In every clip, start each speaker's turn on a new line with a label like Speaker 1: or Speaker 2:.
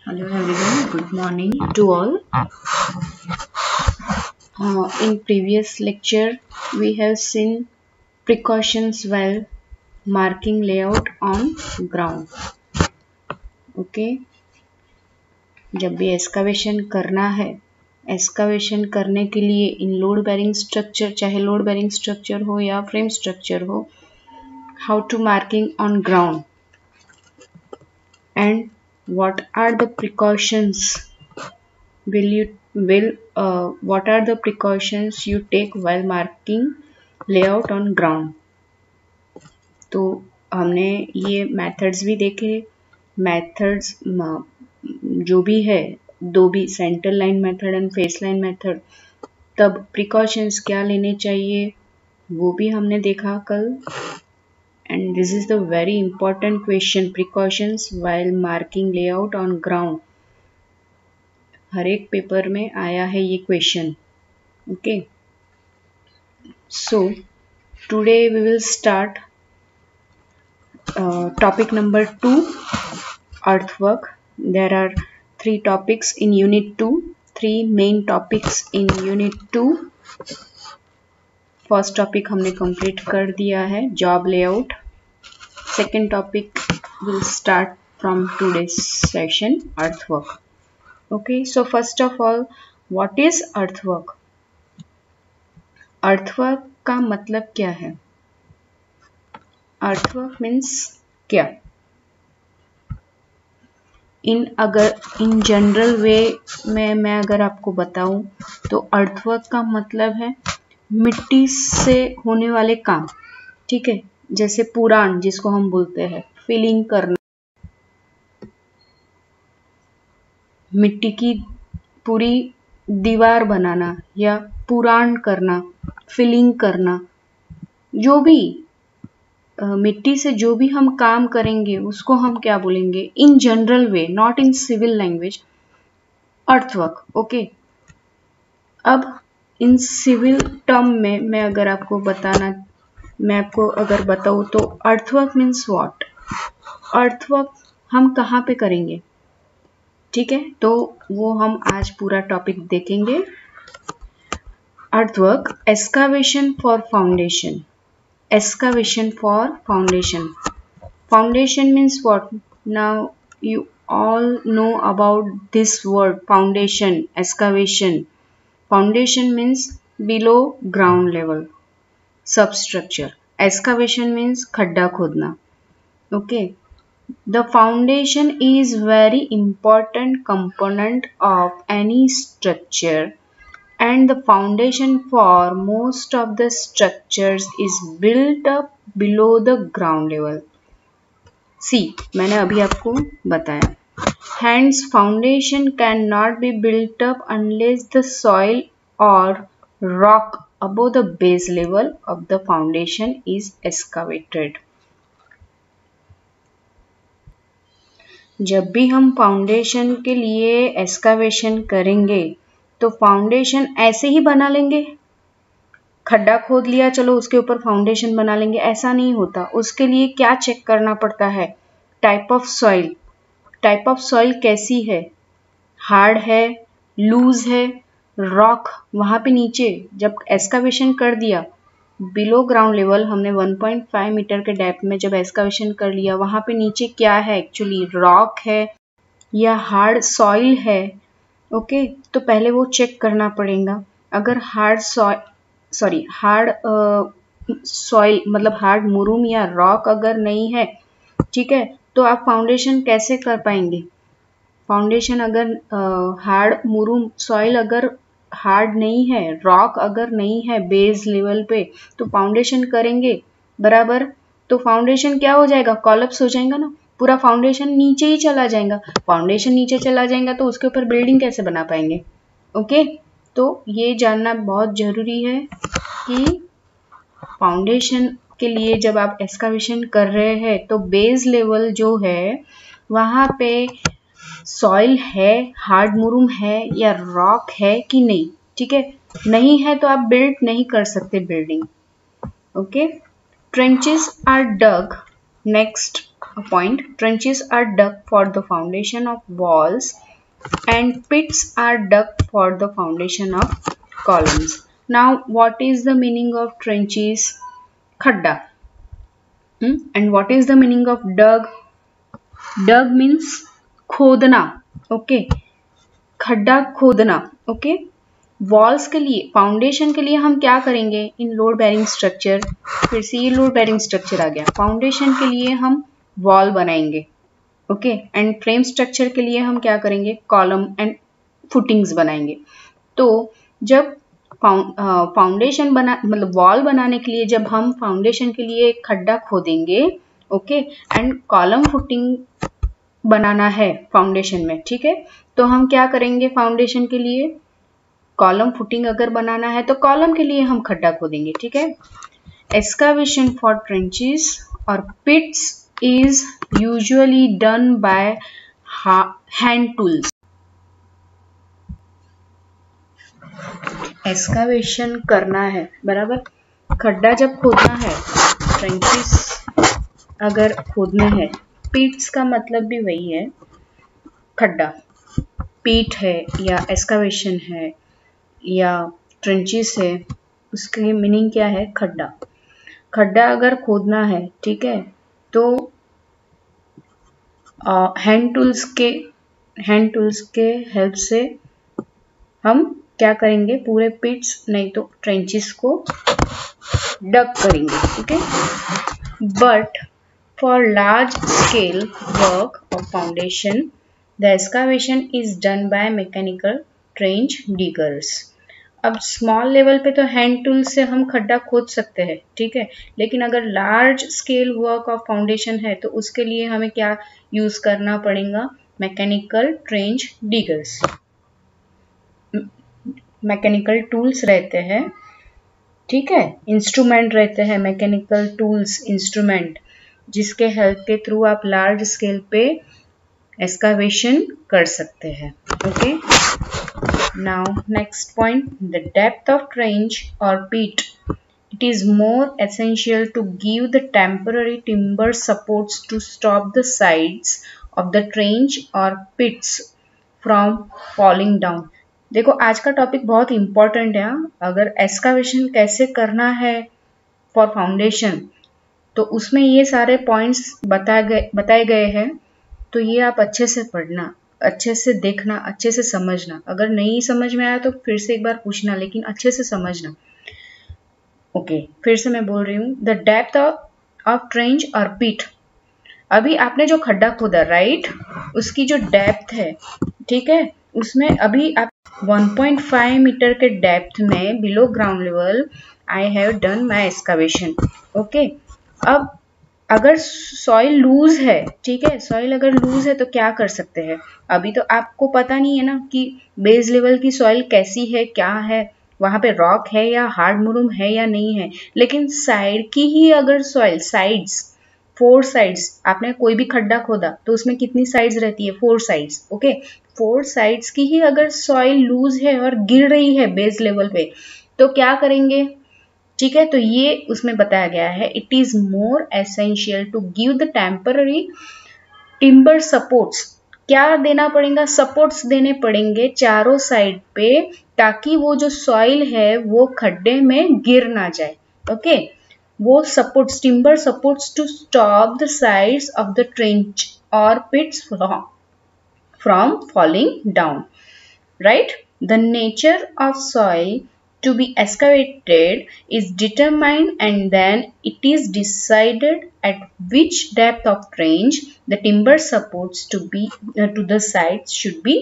Speaker 1: Hello everyone, good morning to all. In previous lecture, we have seen precautions while marking layout on ground. Okay, जब भी excavation करना है, excavation करने के लिए इन load bearing structure, चाहे load bearing structure हो या frame structure हो, how to marking on ground and what are the precautions what are the precautions you take while marking layout on ground. तो हमने ये मेथड्स भी देखे, मेथड्स जो भी है, दो भी centre line method and face line method, तब प्रिकॉशंस क्या लेने चाहिए वो भी हमने देखा कल. And this is the very important question, precautions while marking layout on ground. हर एक पेपर में आया है ये question. Okay, so today we will start topic number 2, earthwork. There are 3 topics in unit 2, 3 main topics in unit 2. First topic हमने complete कर दिया है, job layout. Second topic will start from today's session, earthwork. Okay, so first of all, what is earthwork? earthwork का मतलब क्या है? earthwork means क्या? इन general वे में मैं अगर आपको बताऊं तो अर्थवर्क का मतलब है मिट्टी से होने वाले काम. ठीक है, जैसे पुराण जिसको हम बोलते हैं, फिलिंग करना, मिट्टी की पूरी दीवार बनाना या पुराण करना, फिलिंग करना, जो भी मिट्टी से जो भी हम काम करेंगे उसको हम क्या बोलेंगे in general way, not in civil language, earthwork. Okay, अब इन सिविल टर्म में मैं आपको अगर बताऊं तो अर्थवर्क मीन्स व्हाट. अर्थवर्क हम कहाँ पे करेंगे, ठीक है, तो वो हम आज पूरा टॉपिक देखेंगे. Earthwork, excavation for foundation. Excavation for foundation. Foundation means what? Now you all know about this word, foundation, excavation. Foundation means below ground level, substructure. Excavation means खड्डा खोदना. Okay. The foundation is very important component of any structure. And the foundation for most of the structures is built up below the ground level. See, मैंने अभी आपको बताया. Hence, foundation cannot be built up unless the soil or rock above the base level of the foundation is excavated. जब भी हम foundation के लिए excavation करेंगे तो फाउंडेशन ऐसे ही बना लेंगे, खड्डा खोद लिया चलो उसके ऊपर फाउंडेशन बना लेंगे, ऐसा नहीं होता. उसके लिए क्या चेक करना पड़ता है? Type of soil. Type of soil कैसी है? हार्ड है, लूज है, रॉक. वहां पे नीचे जब एक्सकावेशन कर दिया बिलो ग्राउंड लेवल, हमने 1.5 मीटर के डेप्थ में जब एक्सकावेशन कर लिया, वहां पे नीचे क्या है एक्चुअली, रॉक है या हार्ड सॉइल है. ओके, तो पहले वो चेक करना पड़ेगा. अगर हार्ड सॉइल मतलब हार्ड मुरूम या रॉक अगर नहीं है, ठीक है, तो आप फाउंडेशन कैसे कर पाएंगे? फाउंडेशन अगर हार्ड मुरूम सॉइल अगर हार्ड नहीं है, रॉक अगर नहीं है बेस लेवल पे, तो फाउंडेशन करेंगे बराबर, तो फाउंडेशन क्या हो जाएगा? कॉलप्स हो जाएगा ना, पूरा फाउंडेशन नीचे ही चला जाएगा. फाउंडेशन नीचे चला जाएगा तो उसके ऊपर बिल्डिंग कैसे बना पाएंगे? ओके, तो ये जानना बहुत जरूरी है कि फाउंडेशन के लिए जब आप एक्सकावेशन कर रहे हैं तो बेस लेवल जो है वहां पे सॉइल है, हार्ड मुरूम है या रॉक है कि नहीं. ठीक है, नहीं है तो आप बिल्ड नहीं कर सकते building. Okay, trenches are dug. Next, point, trenches are dug for the foundation of walls and pits are dug for the foundation of columns. Now what is the meaning of trenches? Khadda. And what is the meaning of dug? Dug means खोदना. Okay, खड्डा खोदना. Okay, walls के लिए, foundation के लिए हम क्या करेंगे इन लोड बेरिंग स्ट्रक्चर? फिर से ये लोड बेरिंग स्ट्रक्चर आ गया. फाउंडेशन के लिए हम वॉल बनाएंगे. ओके, एंड फ्रेम स्ट्रक्चर के लिए हम क्या करेंगे? कॉलम एंड फुटिंग्स बनाएंगे. तो जब फाउंडेशन बना मतलब वॉल बनाने के लिए जब हम फाउंडेशन के लिए खड्डा खोदेंगे, ओके, एंड कॉलम फुटिंग बनाना है फाउंडेशन में, ठीक है, तो हम क्या करेंगे? फाउंडेशन के लिए कॉलम फुटिंग अगर बनाना है तो कॉलम के लिए हम खड्डा खोदेंगे. ठीक है. एक्सकावेशन फॉर ट्रेंचेस और pits is usually done by hand tools. Excavation करना है, बराबर, खड्डा जब खोदना है, ट्रेंचेस अगर खोदने हैं, पिट्स का मतलब भी वही है, खड्डा. पीट है या एक्सकावेशन है या ट्रेंचेस है, उसकी मीनिंग क्या है? खड्डा. खड्डा अगर खोदना है, ठीक है, तो हैंड टूल्स के हेल्प से हम क्या करेंगे? पूरे पिट्स नहीं तो ट्रेंचेस को डग करेंगे. ठीक है. But for large scale work of foundation the excavation is done by mechanical trench diggers. अब स्मॉल लेवल पे तो हैंड टूल से हम खड्डा खोद सकते हैं, ठीक है, लेकिन अगर large scale work of foundation है तो उसके लिए हमें क्या यूज करना पड़ेगा? Mechanical trench diggers. Mechanical tools रहते हैं, ठीक है, इंस्ट्रूमेंट रहते हैं, मैकेनिकल टूल्स इंस्ट्रूमेंट, जिसके हेल्प के थ्रू आप लार्ज स्केल पे एक्सकावेशन कर सकते हैं. Okay. Now next point, the depth of trench or pit. It is more essential to give the temporary timber supports to stop the sides of the trench or pits from falling down. देखो आज का topic बहुत important है. अगर excavation कैसे करना है for foundation तो उसमें ये सारे पॉइंट्स बताए गए हैं. तो ये आप अच्छे से पढ़ना, अच्छे से देखना, अच्छे से समझना. अगर नहीं समझ में आया तो फिर से एक बार पूछना, लेकिन अच्छे से समझना. ओके, फिर से मैं बोल रही हूँ. द डेप्थ ऑफ ट्रेंच और पिट. अभी आपने जो खड्डा खोदा, राइट, उसकी जो डेप्थ है, ठीक है, उसमें अभी आप 1.5 मीटर के डेप्थ में below ground level I have done my excavation. Okay. अब अगर सॉइल लूज है, ठीक है, सॉइल अगर लूज है तो क्या कर सकते हैं? अभी तो आपको पता नहीं है ना कि बेस लेवल की सॉइल कैसी है, क्या है, वहां पे रॉक है या हार्ड मुरुम है या नहीं है. लेकिन साइड की ही अगर सॉइल, साइड्स, 4 साइड्स, आपने कोई भी खड्डा खोदा तो उसमें कितनी साइड्स रहती है? 4 साइड्स. ओके, 4 साइड्स की ही अगर सॉइल लूज है और गिर रही है बेस लेवल पे तो क्या करेंगे? ठीक है, तो ये उसमें बताया गया है. It is more essential to give the temporary timber supports. क्या देना पड़ेगा? सपोर्ट्स देने पड़ेंगे चारों साइड पे, ताकि वो जो सॉइल है वो खड्डे में गिर ना जाए. ओके, वो supports, timber supports to stop the sides of the trench और pits from falling down. Right. The nature of soil to be excavated is determined and then it is decided at which depth of trench the timber supports to the sides should be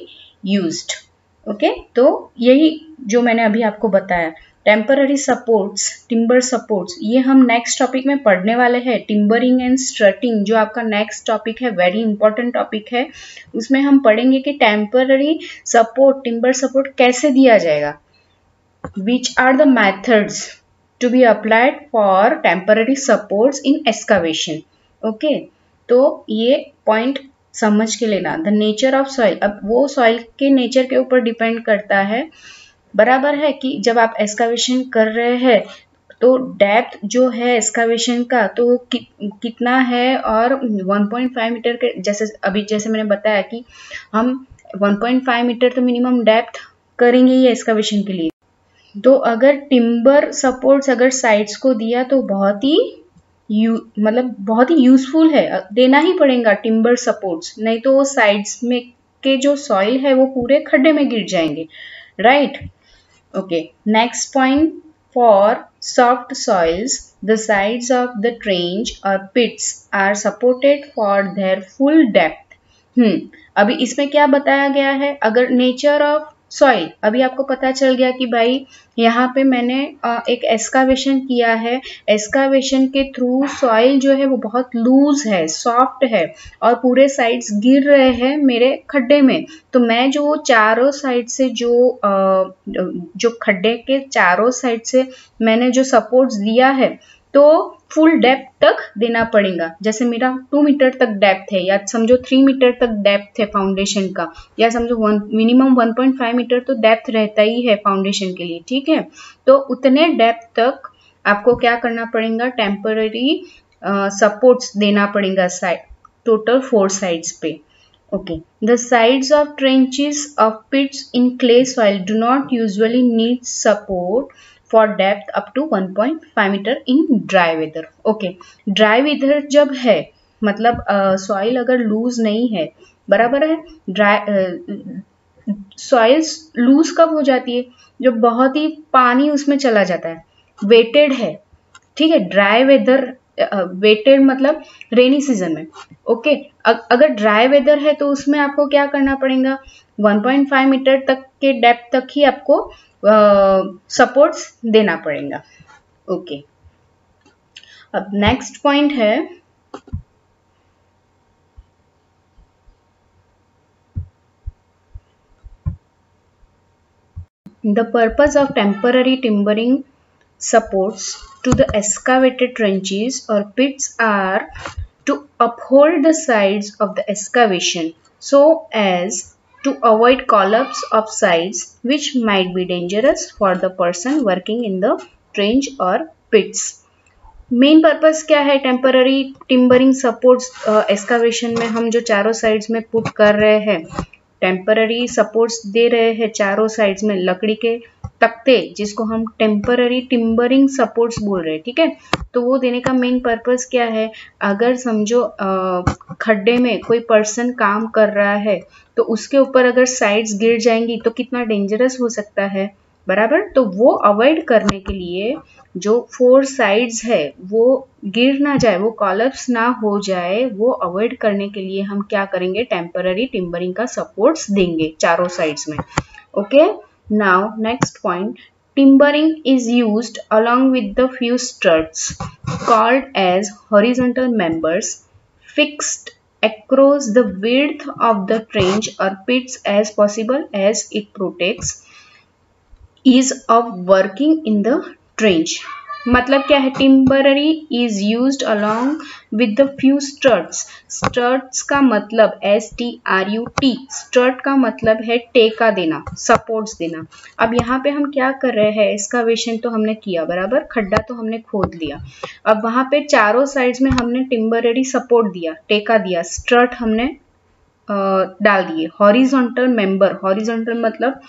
Speaker 1: used. Okay, तो यही जो मैंने अभी आपको बताया, temporary supports, timber supports, ये हम next topic में पढ़ने वाले हैं. टिम्बरिंग एंड स्ट्रटिंग जो आपका नेक्स्ट टॉपिक है, वेरी इंपॉर्टेंट टॉपिक है. उसमें हम पढ़ेंगे कि टेम्पररी सपोर्ट, टिम्बर सपोर्ट कैसे दिया जाएगा. Which are the methods to be applied for temporary supports in excavation? Okay, तो ये पॉइंट समझ के लेना. The nature of soil, अब वो सॉइल के नेचर के ऊपर डिपेंड करता है, बराबर है, कि जब आप एक्सकावेशन कर रहे हैं तो डेप्थ जो है एक्सकावेशन का तो कितना है, और 1.5 मीटर के जैसे मैंने बताया कि हम 1.5 मीटर तो मिनिमम डेप्थ करेंगे ये एक्सकावेशन के लिए। तो अगर टिम्बर सपोर्ट्स अगर साइड्स को दिया तो बहुत ही बहुत ही यूजफुल है, देना ही पड़ेगा टिम्बर सपोर्ट्स, नहीं तो वो साइड्स में के जो सॉइल है वो पूरे खड्डे में गिर जाएंगे, right. Okay, next point, for soft soils the sides of the trench और pits are supported for their full depth. अभी इसमें क्या बताया गया है, अगर नेचर ऑफ सॉइल, अभी आपको पता चल गया कि भाई यहाँ पे मैंने एक एस्कावेशन किया है, एस्कावेशन के थ्रू सॉइल जो है वो बहुत लूज है, सॉफ्ट है, और पूरे साइड्स गिर रहे हैं मेरे खड्डे में, तो मैं जो चारों साइड से जो खड्डे के चारों साइड से मैंने जो सपोर्ट्स दिया है तो फुल डेप्थ तक देना पड़ेगा। जैसे मेरा 2 मीटर तक डेप्थ है, या समझो 3 मीटर तक डेप्थ है फाउंडेशन का, या समझो मिनिमम 1.5 मीटर तो डेप्थ रहता ही है फाउंडेशन के लिए, ठीक है। तो उतने डेप्थ तक आपको क्या करना पड़ेगा, टेम्पररी सपोर्ट्स देना पड़ेगा साइड, टोटल 4 साइड्स पे। Okay, the sides of trenches of pits in clay soil do not usually need support for depth up to 1.5 metre in dry weather। Okay, dry weather जब है, मतलब soil अगर loose नहीं है, बराबर है, soil loose कब हो जाती है, जब बहुत ही पानी उसमें चला जाता है, वेटेड है, ठीक है। ड्राई वेदर, वेटेड मतलब रेनी सीजन में। ओके, अगर ड्राई वेदर है तो उसमें आपको क्या करना पड़ेगा, 1.5 मीटर तक के डेप्थ तक ही आपको सपोर्ट्स देना पड़ेगा। ओके, अब नेक्स्ट पॉइंट है, the purpose of temporary timbering supports to the excavated trenches or pits are to uphold the sides of the excavation so as to avoid collapse of sides which might be dangerous for the person working in the trench or pits। Main purpose क्या है temporary timbering supports excavation में, हम जो चारों sides में put कर रहे हैं, टेम्पररी सपोर्ट्स दे रहे हैं चारों साइड्स में, लकड़ी के तख्ते जिसको हम टेम्पररी टिम्बरिंग सपोर्ट्स बोल रहे हैं, ठीक है। तो वो देने का मेन पर्पस क्या है, अगर समझो खड्डे में कोई पर्सन काम कर रहा है तो उसके ऊपर अगर साइड्स गिर जाएंगी तो कितना डेंजरस हो सकता है, बराबर। तो वो अवॉइड करने के लिए जो 4 साइड्स है वो गिर ना जाए, वो कॉलप्स ना हो जाए, वो अवॉइड करने के लिए हम क्या करेंगे, टेम्पररी टिम्बरिंग का सपोर्ट्स देंगे चारों साइड्स में। Okay, now next point, timbering is used along with the few struts called as horizontal members fixed across the width of the trench or pits as possible as it protects ease of working in the trench। मतलब क्या है, timbering is used along with the few struts. Struts का मतलब STRUT, strut का मतलब है टेका देना, सपोर्ट्स देना। अब यहाँ पे हम क्या कर रहे हैं, एक्सकावेशन तो हमने किया, बराबर, खड्डा तो हमने खोद लिया, अब वहां पे चारों साइड्स में हमने टिम्बररी सपोर्ट दिया, टेका दिया, स्ट्रट हमने डाल दिए, हॉरिजॉन्टल मेंबर, हॉरिजॉन्टल मतलब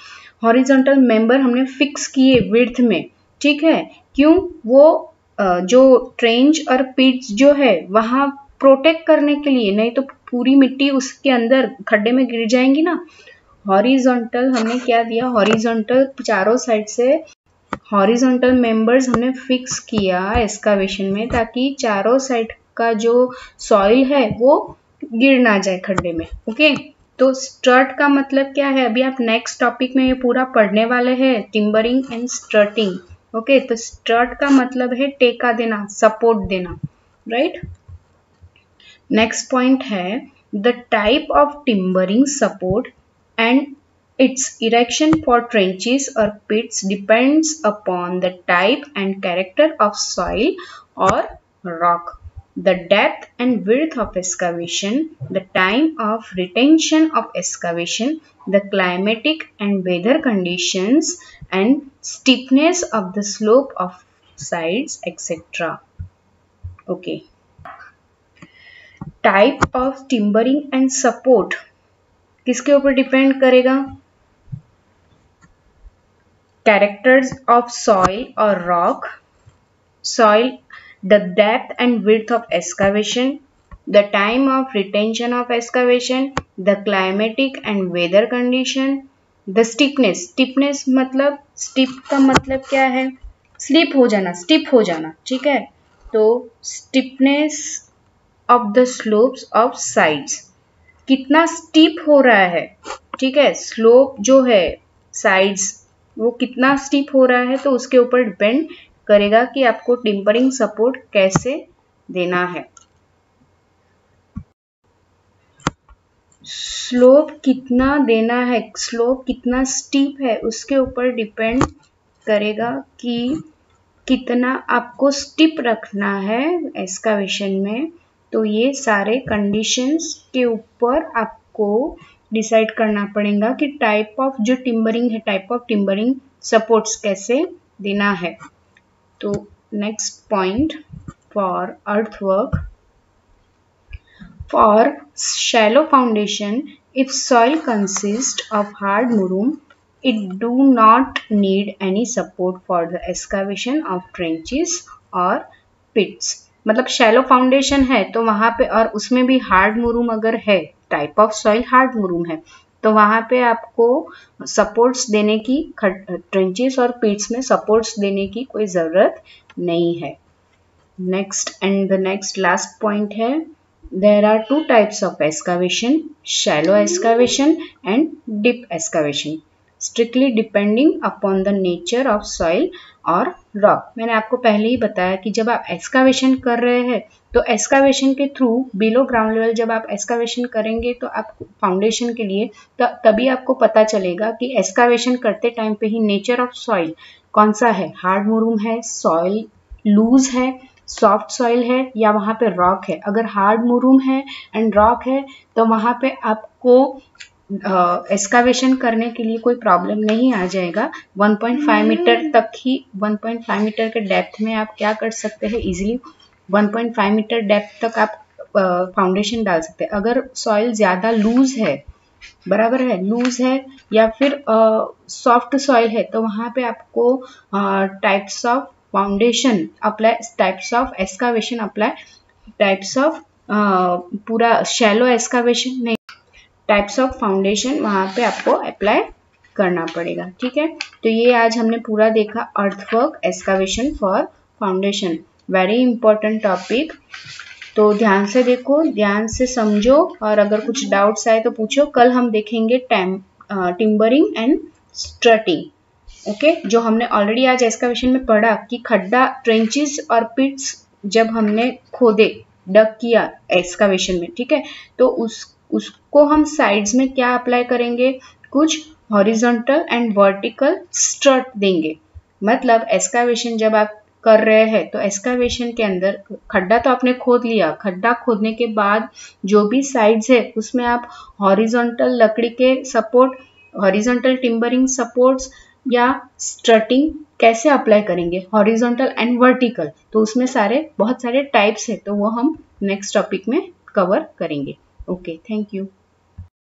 Speaker 1: हॉरिजॉन्टल मेंबर हमने फिक्स किए विड्थ में, ठीक है। क्यों, वो जो ट्रेंच और पिट्स जो है वहां प्रोटेक्ट करने के लिए, नहीं तो पूरी मिट्टी उसके अंदर खड्डे में गिर जाएंगी ना। हॉरिजॉन्टल हमने क्या दिया, हॉरिजॉन्टल चारों साइड से हॉरिजॉन्टल मेंबर्स हमने फिक्स किया एक्सकावेशन में, ताकि चारों साइड का जो सॉइल है वो गिर ना जाए खड्डे में। ओके, तो स्ट्रट का मतलब क्या है, अभी आप नेक्स्ट टॉपिक में ये पूरा पढ़ने वाले हैं, टिम्बरिंग एंड स्ट्रटिंग। ओके, तो स्ट्रट का मतलब है टेका देना, सपोर्ट देना, राइट। नेक्स्ट पॉइंट है, the type of timbering support and its erection for trenches or pits depends upon the type and character of soil or rock, the depth and width of excavation, the time of retention of excavation, the climatic and weather conditions, and steepness of the slope of sides, etc. Okay. Type of timbering and support किसके ऊपर depend करेगा? Characters of soil or rock, soil, the depth and width of excavation, the time of retention of excavation, the climatic and weather condition, the steepness. Steepness मतलब steep का मतलब क्या है? Slip हो जाना, स्टिप हो जाना, ठीक है? तो steepness of the slopes of sides, कितना स्टीप हो रहा है, ठीक है? स्लोप जो है साइड्स वो कितना स्टीप हो रहा है तो उसके ऊपर डिपेंड करेगा कि आपको टिम्परिंग सपोर्ट कैसे देना है। स्लोप कितना देना है, स्लोप कितना स्टीप है उसके ऊपर डिपेंड करेगा कि कितना आपको स्टीप रखना है एक्सकावेशन में। तो ये सारे कंडीशंस के ऊपर आपको डिसाइड करना पड़ेगा कि टाइप ऑफ जो टिम्बरिंग है, टाइप ऑफ टिम्बरिंग सपोर्ट्स कैसे देना है। तो next point for earthwork, for shallow foundation if soil consist of hard मुरूम it do not need any support for the excavation of trenches or pits। मतलब shallow foundation है तो वहां पे, और उसमें भी हार्ड मुरूम अगर है, टाइप ऑफ सॉइल हार्ड मुरूम है, तो वहां पे आपको सपोर्ट्स देने की, ट्रेंचेस और पिट्स में सपोर्ट्स देने की कोई जरूरत नहीं है। Next and the next last point है, there are two types of excavation, shallow excavation and deep excavation, strictly depending upon the nature of soil और rock। मैंने आपको पहले ही बताया कि जब आप एक्सकावेशन कर रहे हैं तो एक्सकावेशन के थ्रू बिलो ग्राउंड लेवल जब आप एक्सकावेशन करेंगे तो आप फाउंडेशन के लिए तभी आपको पता चलेगा कि एक्सकावेशन करते टाइम पे ही नेचर ऑफ सॉइल कौन सा है, हार्ड मुरूम है, सॉइल लूज है, सॉफ्ट सॉइल है, या वहां पे रॉक है। अगर हार्ड मुरूम है एंड रॉक है तो वहां पे आपको एक्सकावेशन करने के लिए कोई प्रॉब्लम नहीं आ जाएगा। 1.5 मीटर तक ही, 1.5 मीटर के डेप्थ में आप क्या कर सकते हैं, इजीली 1.5 मीटर डेप्थ तक आप फाउंडेशन डाल सकते हैं। अगर सॉइल ज्यादा लूज है, बराबर है, लूज है या फिर सॉफ्ट सॉइल है तो वहां पे आपको types of foundation apply, types of excavation apply, types of पूरा शैलो एक्सकावेशन नहीं, टाइप्स ऑफ फाउंडेशन वहां पे आपको अप्लाई करना पड़ेगा, ठीक है? तो ये आज हमने पूरा देखा earthwork excavation for foundation, very important topic. तो ध्यान से देखो, ध्यान से समझो, और अगर कुछ डाउट्स आए तो पूछो। कल हम देखेंगे टिम्बरिंग एंड स्ट्रटिंग, ओके? जो हमने ऑलरेडी आज एक्सकावेशन में पढ़ा कि खड्डा, ट्रेंचेस और पिट्स जब हमने खोदे, डग किया एक्सकावेशन में, ठीक है? तो उसको हम साइड्स में क्या अप्लाई करेंगे, कुछ हॉरिजॉन्टल एंड वर्टिकल स्ट्रट देंगे। मतलब एक्सकावेशन जब आप कर रहे हैं तो एक्सकावेशन के अंदर खड्डा तो आपने खोद लिया, खड्डा खोदने के बाद जो भी साइड्स है उसमें आप हॉरिजॉन्टल लकड़ी के सपोर्ट, हॉरिजॉन्टल टिम्बरिंग सपोर्ट्स या स्ट्रटिंग कैसे अप्लाई करेंगे, हॉरिजॉन्टल एंड वर्टिकल। तो उसमें बहुत सारे टाइप्स है, तो वो हम नेक्स्ट टॉपिक में कवर करेंगे। Okay, thank you.